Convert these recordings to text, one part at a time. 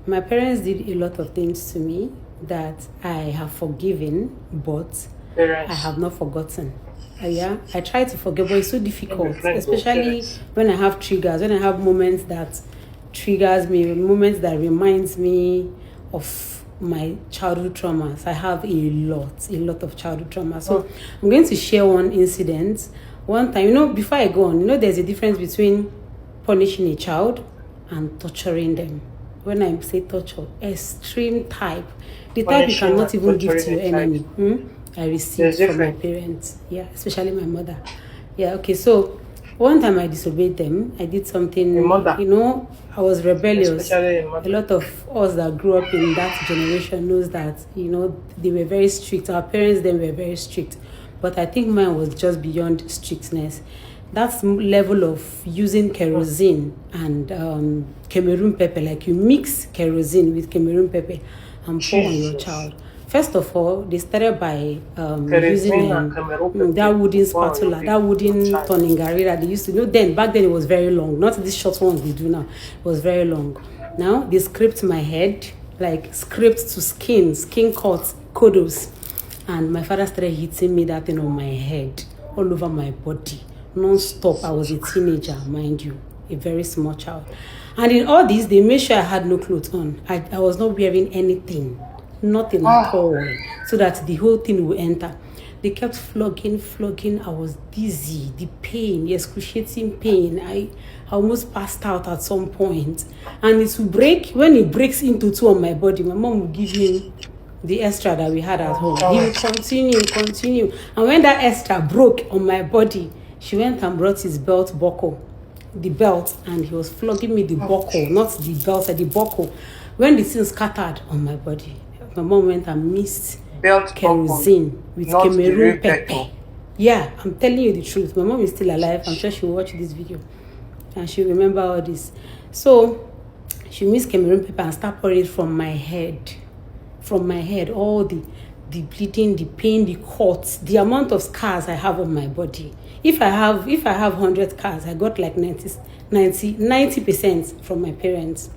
my parents did a lot of things to me that I have forgiven, but I have not forgotten. I try to forget, but it's so difficult, especially when I have triggers, when I have moments that triggers me, moments that reminds me of my childhood traumas. I have a lot of childhood trauma. So I'm going to share one incident. One time, before I go on, there's a difference between punishing a child and torturing them. When I say torture, extreme type, the type you cannot even give to your enemy. I received from my parents, especially my mother. Okay, so one time I disobeyed them. I did something, I was rebellious. A lot of us that grew up in that generation knows that, they were very strict. Our parents then were very strict. But I think mine was just beyond strictness. That level of using kerosene and Cameroon pepper, like you mix kerosene with Cameroon pepper and pour on your child. First of all, they started by using that wooden spatula, that wooden toningari that they used to. Then back then it was very long. Not these short ones they do now. It was very long. Now they scraped my head, like scraped to skin cuts, kodos, and my father started hitting me that thing on my head, all over my body, non-stop. I was a teenager, mind you, a very small child. And in all this, they made sure I had no clothes on. I was not wearing anything. Nothing at all, so that the whole thing will enter. They kept flogging. I was dizzy, the pain, the excruciating pain. I almost passed out at some point. And it will break. When it breaks into two on my body, my mom will give me the extra that we had at home. He will continue. And when that extra broke on my body, she went and brought his belt buckle, and he was flogging me the buckle, not the belt, the buckle. When the thing scattered on my body, my mom went and mixed kerosene with Cameroon pepper. Yeah, I'm telling you the truth. My mom is still alive. I'm sure she'll watch this video and she'll remember all this. So she mixed Cameroon pepper and started pouring it from my head. All the bleeding, the pain, the cuts, the amount of scars I have on my body. If I have 100 scars, I got like 90% from my parents.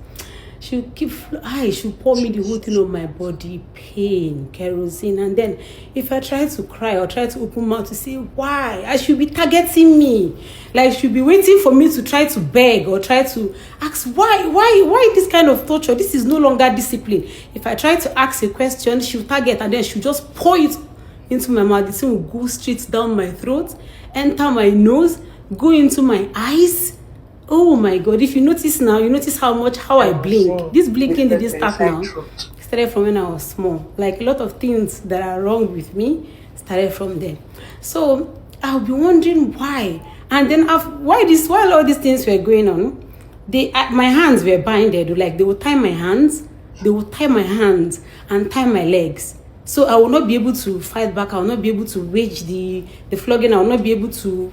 She'll pour me the whole thing on my body, pain, kerosene, and then if I try to cry or try to open mouth to say why, I should be targeting me. Like she'll be waiting for me to try to beg or try to ask why this kind of torture? This is no longer discipline. If I try to ask a question, she'll target and then she'll just pour it into my mouth. The thing will go straight down my throat, enter my nose, go into my eyes. Oh my God, if you notice now, you notice how I blink. This blinking didn't start now. It started from when I was small. Like a lot of things that are wrong with me started from there. So I'll be wondering why. And then while all these things were going on, my hands were binded. Like they would tie my hands and tie my legs. So I will not be able to fight back. I will not be able to wage the flogging. I will not be able to,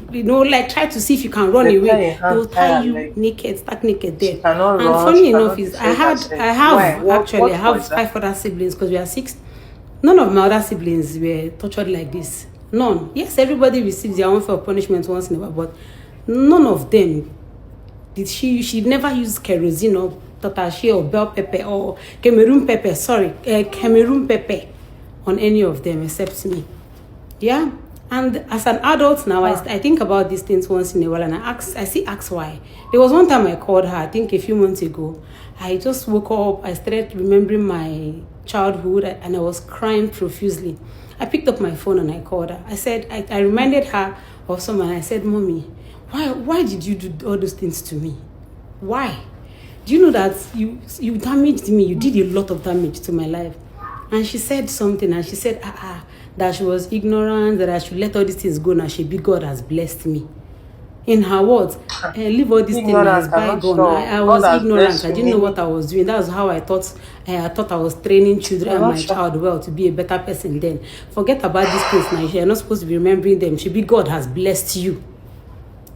try to see if you can run away. They will tie you naked, stuck naked there. And funny enough is I have 5 other siblings because we are 6. None of my other siblings were tortured like this. None. Yes, everybody receives their own form of punishment once in a while, but none of them did. She never used kerosene or tatashi or bell pepper or Cameroon pepper. Cameroon pepper on any of them except me. Yeah. And as an adult now, I think about these things once in a while and I still ask why. There was one time I called her, I think a few months ago. I just woke up, I started remembering my childhood and I was crying profusely. I picked up my phone and I called her. I said, I reminded her of someone. I said, Mommy, why did you do all those things to me? Why? Do you know that you damaged me? You did a lot of damage to my life. And she said something, and she said, that she was ignorant, that I should let all these things go, and God has blessed me. In her words, leave all these things as bygone. I was ignorant. I didn't know what I was doing. That was how I thought. I thought I was training children and my child well to be a better person. Then forget about these things now. You're not supposed to be remembering them. God has blessed you.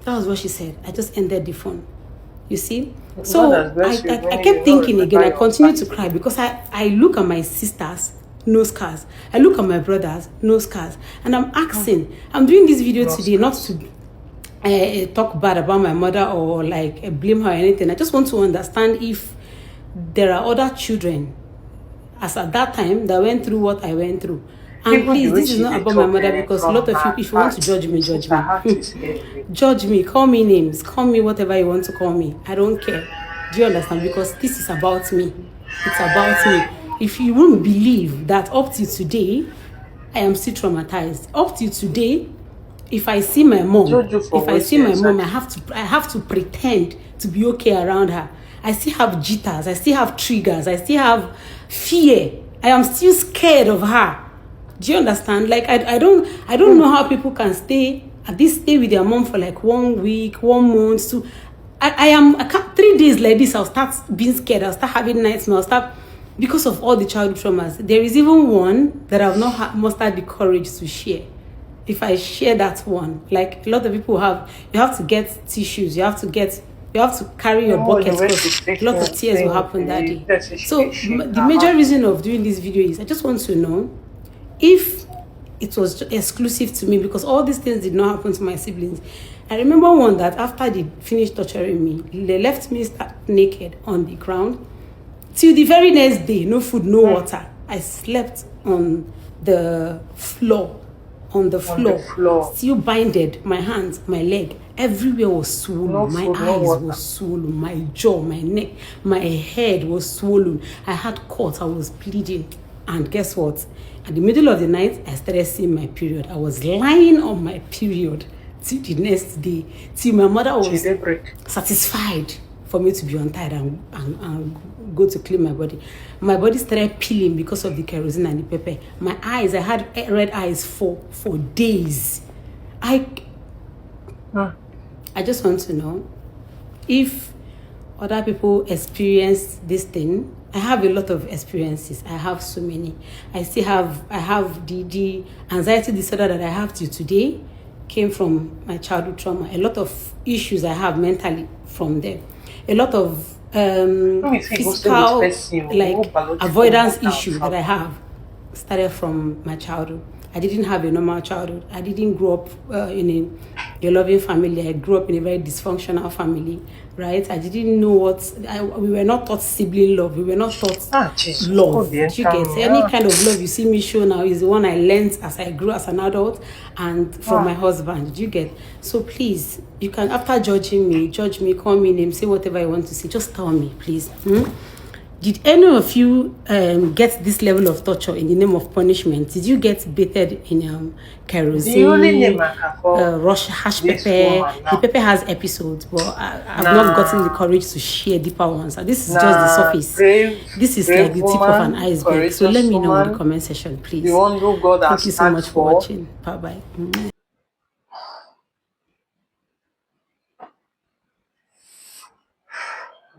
That was what she said. I just ended the phone. You see? So I kept thinking again. I continued to cry because I look at my sisters, no scars. I look at my brothers, no scars. And I'm asking, I'm doing this video today not to talk bad about my mother or blame her or anything. I just want to understand if there are other children as at that time that went through what I went through. And Even the please, way this is she not dey about my talk mother, because a from lot of you, her if you want to heart, judge me, it judge seems her me. heart is heavy. Judge me, call me names, call me whatever you want to call me. I don't care. Do you understand? Because this is about me. It's about me. If you won't believe that up to today, I am still traumatized. Up to today, if I see my mom, Jojo for I wetin have to pretend to be okay around her. I still have jitters, I still have triggers, I still have fear. I am still scared of her. Do you understand? Like I don't know how people can stay with their mom for like 1 week, 1 month. I can't 3 days like this. I'll start being scared. I'll start having nightmares. I'll start because of all the childhood traumas. There is even one that I've not mustered the courage to share. If I share that one, like a lot of people have, you have to get tissues. You have to carry your No, the bucket way because she's a lot taking of tears will things, happen that day. let's say she dey So shake the her major hand. reason of doing this video is I just want to know if it was exclusive to me, because all these things did not happen to my siblings. I remember one that after they finished torturing me, they left me naked on the ground till the very next day. No food, no water. I slept on the floor, On the floor. still binded. My hands, my leg, everywhere was swollen. No My food, no eyes water. was swollen, my jaw, my neck, my head was swollen. I had cuts, I was bleeding. And guess what? At the middle of the night, I started seeing my period. I was lying on my period till the next day, till my mother She was dey break. satisfied for me to be untied and go to clean my body. My body started peeling because of the kerosene and the pepper. My eyes, I had red eyes for days. I just want to know if other people experience this thing. I have a lot of experiences. I have so many. I have the anxiety disorder that I have till today came from my childhood trauma. A lot of issues I have mentally from them. A lot of No be say you go stay with physical, person, you go like biological avoidance mother and issue that father. I have started from my childhood. I didn't have a normal childhood. I didn't grow up in a loving family. I grew up in a very dysfunctional family, right? I didn't know we were not taught sibling love. We were not taught Jesus, God love. dey Do you enter get me. any kind of love you see me show now is the one I learned as I grew as an adult and from my husband. Do you get? So please, you can, after judging me, judge me, call me name, say whatever you want to say. Just tell me, please. Did any of you get this level of torture in the name of punishment? Did you get bathed in The only kerosene, name I can call hash this pepper? woman The now. pepper has episodes, but I've not gotten the Nah, courage to share deeper ones. And this is just the nah, surface. This is like brave the tip of an woman, iceberg. So let courageous me know in the woman, comment section, the please. one who God Thank has you so stand much for for. watching. Bye bye.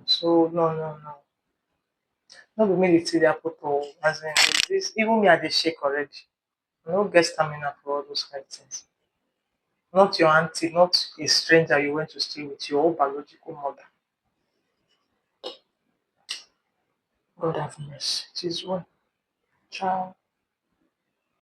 So no. No be me dey see their photo. As in this, even me I dey shake already. I no get stamina for all those kind of things. Not your auntie, not a stranger you went to stay with, your own biological mother. God have mercy. It is one. Ciao.